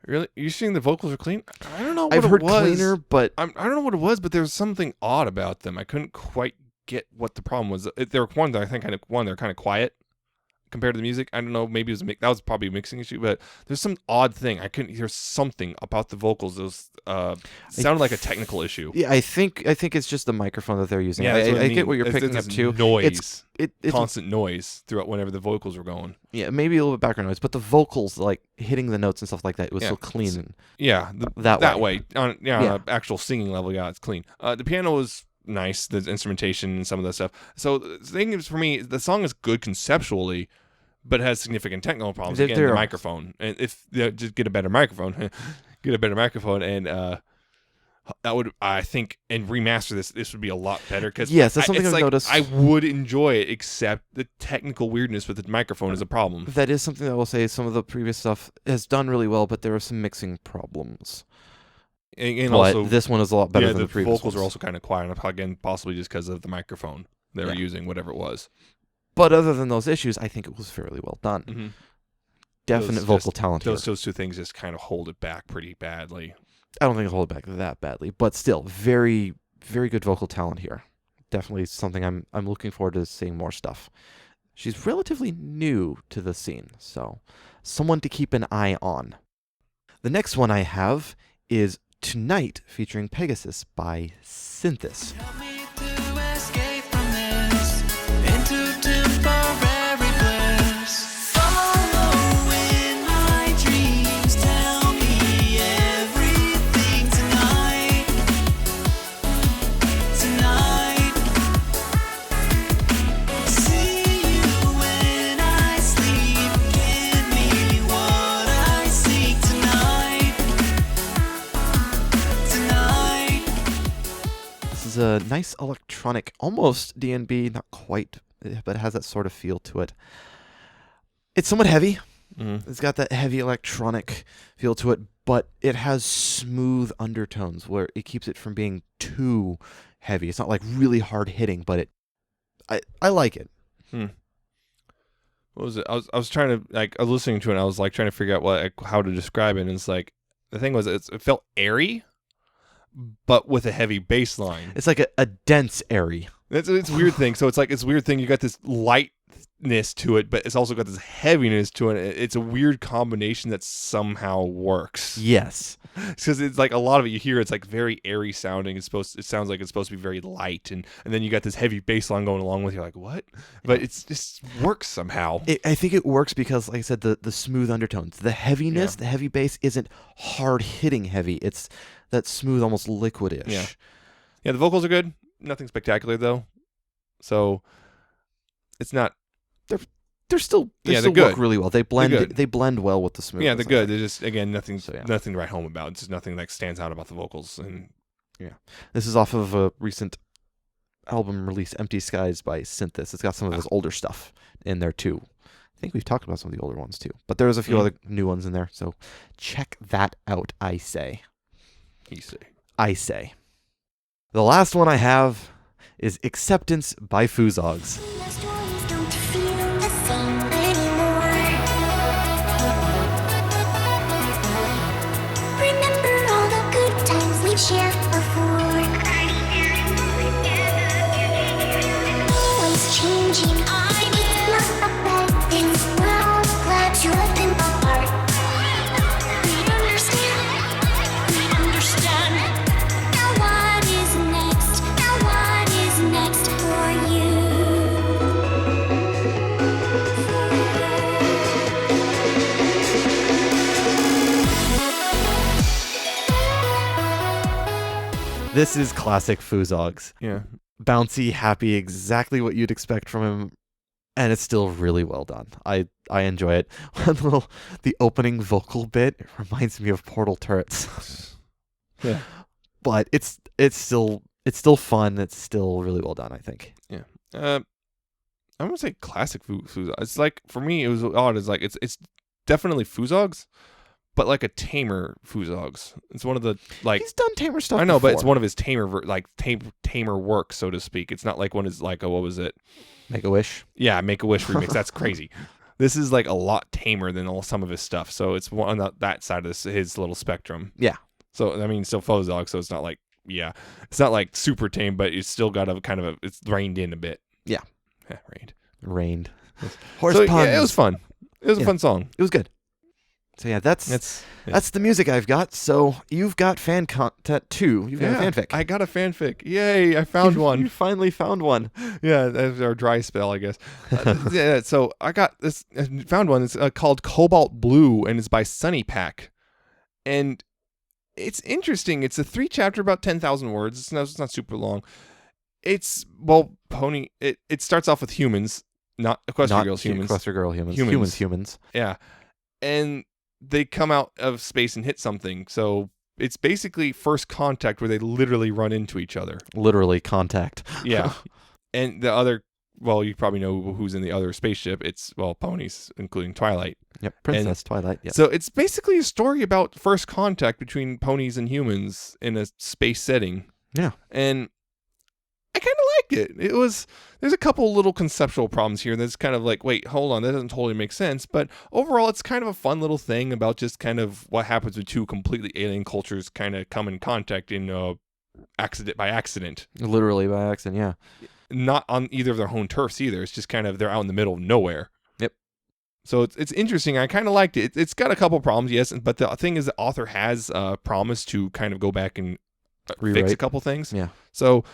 Really? You saying the vocals are clean? I don't know what I've it heard was. cleaner, but I don't know what it was, but there was something odd about them. I couldn't quite get what the problem was. They're kind of quiet compared to the music. I don't know. Maybe it was that was probably a mixing issue, but there's some odd thing. I couldn't hear something about the vocals. Those sounded like a technical issue. Yeah, I think it's just the microphone that they're using. Yeah, I get what you're picking up too. Noise, it's constant noise throughout whenever the vocals were going. Yeah, maybe a little bit background noise, but the vocals, like hitting the notes and stuff like that, it was so clean. That way. On an actual singing level, it's clean. The piano was nice, the instrumentation and some of that stuff. So the thing is, for me, the song is good conceptually, but it has significant technical problems. Again, the microphone. And if just get a better microphone, and that would, I think, and remaster this would be a lot better. Because yes, that's something I've noticed. I would enjoy it, except the technical weirdness with the microphone is a problem. That is something that I will say. Some of the previous stuff has done really well, but there are some mixing problems. And also, this one is a lot better than the previous ones. The vocals are also kind of quiet, again, possibly just because of the microphone they were using, whatever it was. But other than those issues, I think it was fairly well done. Definite vocal talent here. Those 2 things just kind of hold it back pretty badly. I don't think it'll hold it back that badly, but still, very, very good vocal talent here. Definitely something I'm looking forward to seeing more stuff. She's relatively new to the scene, so someone to keep an eye on. The next one I have is Tonight, featuring Pegasus by Synthis. A nice electronic, almost D&B, not quite but it has that sort of feel to it. It's somewhat heavy. Mm-hmm. It's got that heavy electronic feel to it, but it has smooth undertones where it keeps it from being too heavy. It's not like really hard hitting, but I like it. What was it? I was trying to I was listening to it and I was like trying to figure out how to describe it, and it's like the thing was it felt airy, but with a heavy bass line. It's like a dense airy. It's a weird thing. So it's like it's a weird thing. You got this lightness to it, but it's also got this heaviness to it. It's a weird combination that somehow works. Yes. Because it's like a lot of it you hear, it's like very airy sounding. It sounds like it's supposed to be very light, and then you got this heavy bass line going along with. You're like, what? But it's just works somehow. I think it works because, like I said, the smooth undertones, the heaviness, the heavy bass isn't hard hitting heavy. It's that smooth, almost liquidish. Yeah. The vocals are good. Nothing spectacular though. So it's not. They're still good. work really well. They blend well with the smooth. Yeah, they're good. They're just, again, nothing to write home about. It's just nothing that stands out about the vocals. And this is off of a recent album release, Empty Skies by Synthis. It's got some of his older stuff in there too. I think we've talked about some of the older ones too, but there's a few other new ones in there. So check that out. I say. The last one I have is Acceptance by Fuzogs. Share before. Always changing. It's not a bad thing. Well, glad to have been apart. We understand. Now what is next? Now what is next for you? This is classic Fuzogs. Yeah. Bouncy, happy, exactly what you'd expect from him, and it's still really well done. I enjoy it. The opening vocal bit reminds me of Portal Turrets. Yeah. But it's still fun. It's still really well done, I think. Yeah. I'm gonna say classic Fuzogs. It's like, for me, it was odd. It's like it's definitely Fuzogs, but like a tamer Fuzogs. It's one of the, like, he's done tamer stuff. I know, before. but it's one of his tamer work, so to speak. It's not like one is like what was it? Make-A-Wish. Yeah, Make-A-Wish remix. That's crazy. This is like a lot tamer than some of his stuff. So it's on that side of his little spectrum. Yeah. So I mean, still Fuzogs, so it's not like it's not like super tame, but it's still got a kind of it's reined in a bit. Yeah. Rained. Horse so, puns. Yeah, it was fun. It was a fun song. It was good. So yeah, that's the music I've got. So you've got fan content too. You've got a fanfic. I got a fanfic. Yay! I found one. You finally found one. Yeah, that's our dry spell, I guess. So I got this. I found one. It's called Cobalt Blue, and it's by Sunny Pack. And it's interesting. It's a 3-chapter, about 10,000 words. It's not super long. It's pony. It starts off with humans, not Equestria Girls humans. Equestria Girl humans. Humans. Yeah, and they come out of space and hit something. So it's basically first contact where they literally run into each other. Literally contact. Yeah. And the other, you probably know who's in the other spaceship. It's, ponies, including Twilight. Yep, Princess Twilight. Yep. So it's basically a story about first contact between ponies and humans in a space setting. Yeah. And I kind of liked it. There's a couple little conceptual problems here that's kind of like, wait, hold on, that doesn't totally make sense. But overall, it's kind of a fun little thing about just kind of what happens when two completely alien cultures kind of come in contact in accident. Literally by accident, yeah. Not on either of their home turfs either. It's just kind of they're out in the middle of nowhere. Yep. So it's interesting. I kind of liked it. It's got a couple problems, yes, but the thing is the author has promised to kind of go back and fix a couple things. Yeah. So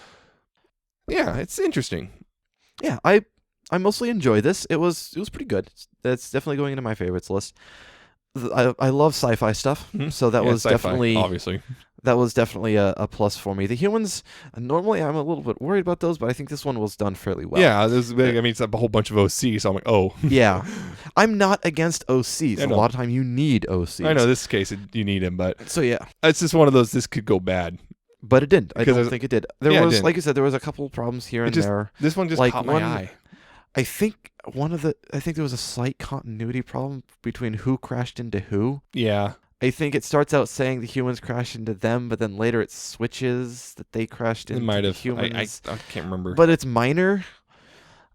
yeah, it's interesting. Yeah, I mostly enjoy this. It was pretty good. It's definitely going into my favorites list. I love sci-fi stuff, so that was definitely obviously a plus for me. The humans, normally I'm a little bit worried about those, but I think this one was done fairly well. Yeah, it's a whole bunch of OC, so I'm like, oh. Yeah. I'm not against OCs. A lot of time you need OCs. I know, this case you need them, but so yeah, it's just one of those, this could go bad. But it didn't. I don't think it did. There was, it like you said, there was a couple problems here and there. This one just caught my eye. I think there was a slight continuity problem between who crashed into who. Yeah. I think it starts out saying the humans crashed into them, but then later it switches that they crashed into the humans. I can't remember. But it's minor.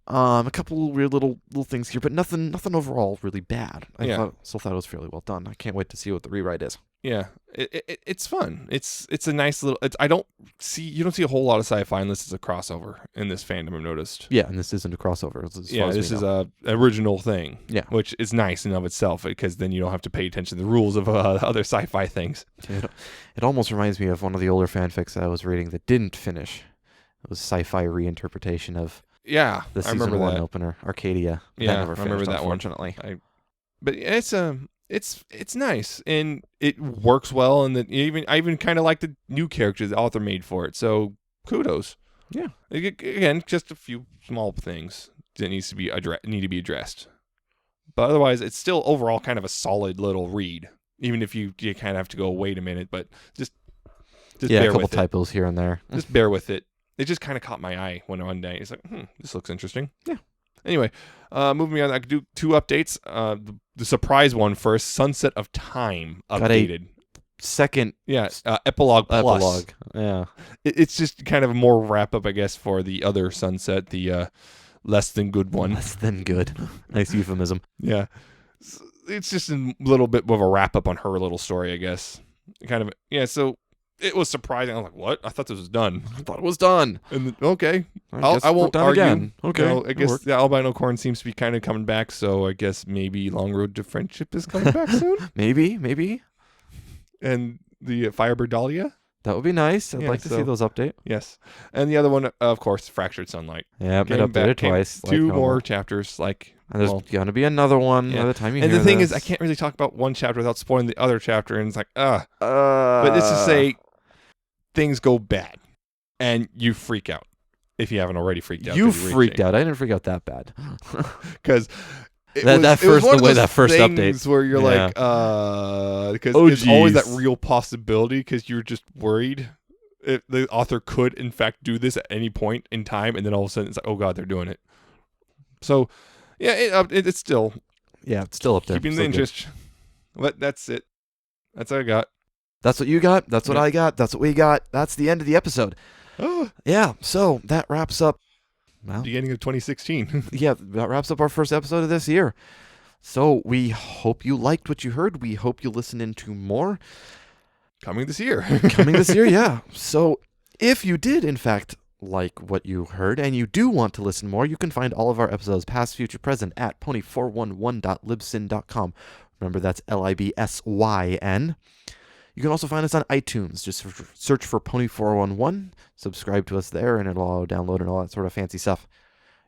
A couple weird little things here, but nothing overall really bad. I still thought it was fairly well done. I can't wait to see what the rewrite is. Yeah, it's fun. It's a nice little. You don't see a whole lot of sci-fi unless it's a crossover in this fandom. I've noticed. Yeah, and this isn't a crossover. This is a original thing. Yeah, which is nice in and of itself because then you don't have to pay attention to the rules of other sci-fi things. It almost reminds me of one of the older fanfics I was reading that didn't finish. It was sci-fi reinterpretation of. Yeah, the season 1 opener, Arcadia. Yeah, I remember that unfortunately. One. But it's nice and it works well, and I even kind of like the new characters the author made for it. So kudos. Yeah. Again, just a few small things that need to be addressed, but otherwise, it's still overall kind of a solid little read. Even if you kind of have to go, wait a minute, but just bear a couple with typos here and there. Just bear with it. It just kind of caught my eye one day. It's like, this looks interesting. Yeah. Anyway, moving on, I could do 2 updates. The surprise one first, Sunset of Time updated. Second. Yeah, Epilogue Plus. Epilogue, yeah. It's just kind of a more wrap-up, I guess, for the other Sunset, the less than good one. Less than good. Nice euphemism. Yeah. It's just a little bit of a wrap-up on her little story, I guess. So... It was surprising. I was like, "What? I thought this was done." I thought it was done. And okay, I won't argue. Again. Okay, I guess the albino corn seems to be kind of coming back. So I guess maybe Long Road to Friendship is coming back soon. Maybe. And the Firebird Dahlia. That would be nice. I'd like to see those update. Yes. And the other one, of course, Fractured Sunlight. Yeah, been updated twice. 2 more chapters. And there's going to be another one by the time you hear this. And the thing is, I can't really talk about one chapter without spoiling the other chapter. And it's like, But this is say things go bad. And you freak out. If you haven't already freaked out. You freaked out. I didn't freak out that bad. Because... that first update where you're like, because there's always that real possibility because you're just worried if the author could in fact do this at any point in time, and then all of a sudden it's like, oh god, they're doing it. So yeah, it's still it's still up there, keeping the interest. But that's it. That's what I got. That's what you got. That's what I got. That's what we got. That's the end of the episode. Yeah. So that wraps up. Well, beginning of 2016. Yeah, that wraps up our first episode of this year. So we hope you liked what you heard. We hope you listen into more. Coming this year. Yeah. So if you did, in fact, like what you heard and you do want to listen more, you can find all of our episodes, past, future, present, at pony411.libsyn.com. Remember, that's LIBSYN. You can also find us on iTunes. Just search for Pony411, subscribe to us there, and it'll all download and all that sort of fancy stuff.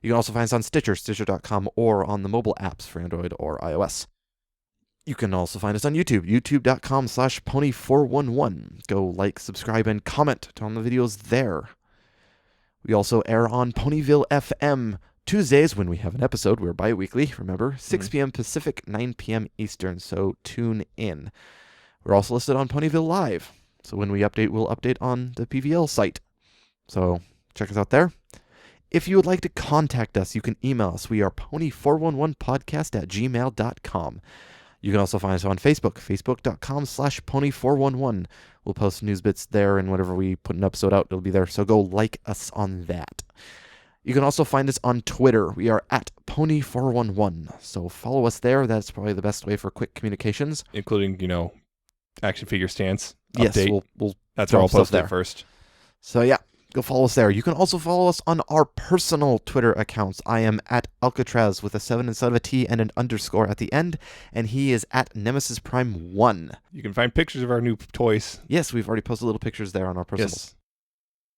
You can also find us on Stitcher, Stitcher.com, or on the mobile apps for Android or iOS. You can also find us on YouTube, youtube.com/Pony411. Go like, subscribe, and comment on the videos there. We also air on Ponyville FM Tuesdays when we have an episode. We're bi-weekly, remember, 6 p.m. Pacific, 9 p.m. Eastern, so tune in. We're also listed on Ponyville Live, so when we update, we'll update on the PVL site. So check us out there. If you would like to contact us, you can email us. We are pony411podcast@gmail.com. You can also find us on Facebook, facebook.com/pony411. We'll post news bits there, and whenever we put an episode out, it'll be there. So go like us on that. You can also find us on Twitter. We are at Pony411. So follow us there. That's probably the best way for quick communications. Including, action figure stance update. Yes, we'll that's where I'll post there first. So yeah, go follow us there. You can also follow us on our personal Twitter accounts. I am at Alca7raz with a 7 instead of a T and an underscore at the end, and he is at Nemesis Prime 1. You can find pictures of our new toys. Yes, we've already posted little pictures there on our personals. Yes.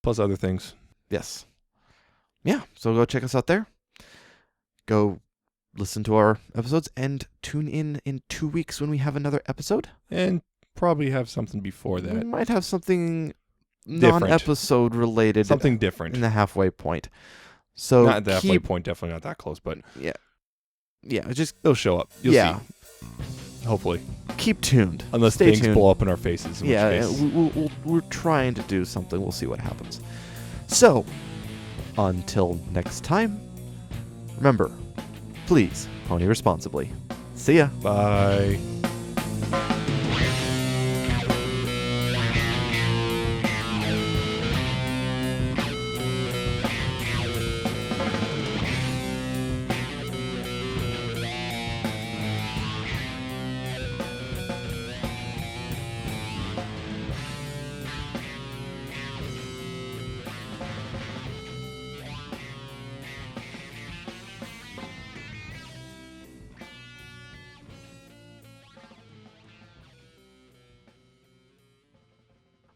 Plus other things. Yes. Yeah, so go check us out there. Go listen to our episodes and tune in 2 weeks when we have another episode. And probably have something before that. We might have something non-episode related. Something different. In the halfway point. So not the halfway point, definitely not that close, but yeah, just they'll show up. You'll see. Hopefully. Keep tuned. Unless Stay things tuned. blow up in our faces. We're trying to do something. We'll see what happens. So, until next time, Remember, please pony responsibly. See ya. Bye.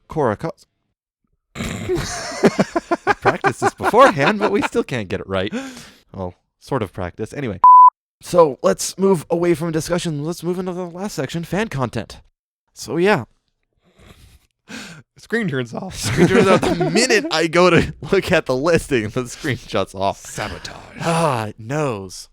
Cora, practice this beforehand, but we still can't get it right. Well, sort of practice. Anyway, so let's move away from discussion. Let's move into the last section, fan content. So yeah. Screen turns off. Screen turns off the minute I go to look at the listing. The screen shuts off. Sabotage. It knows.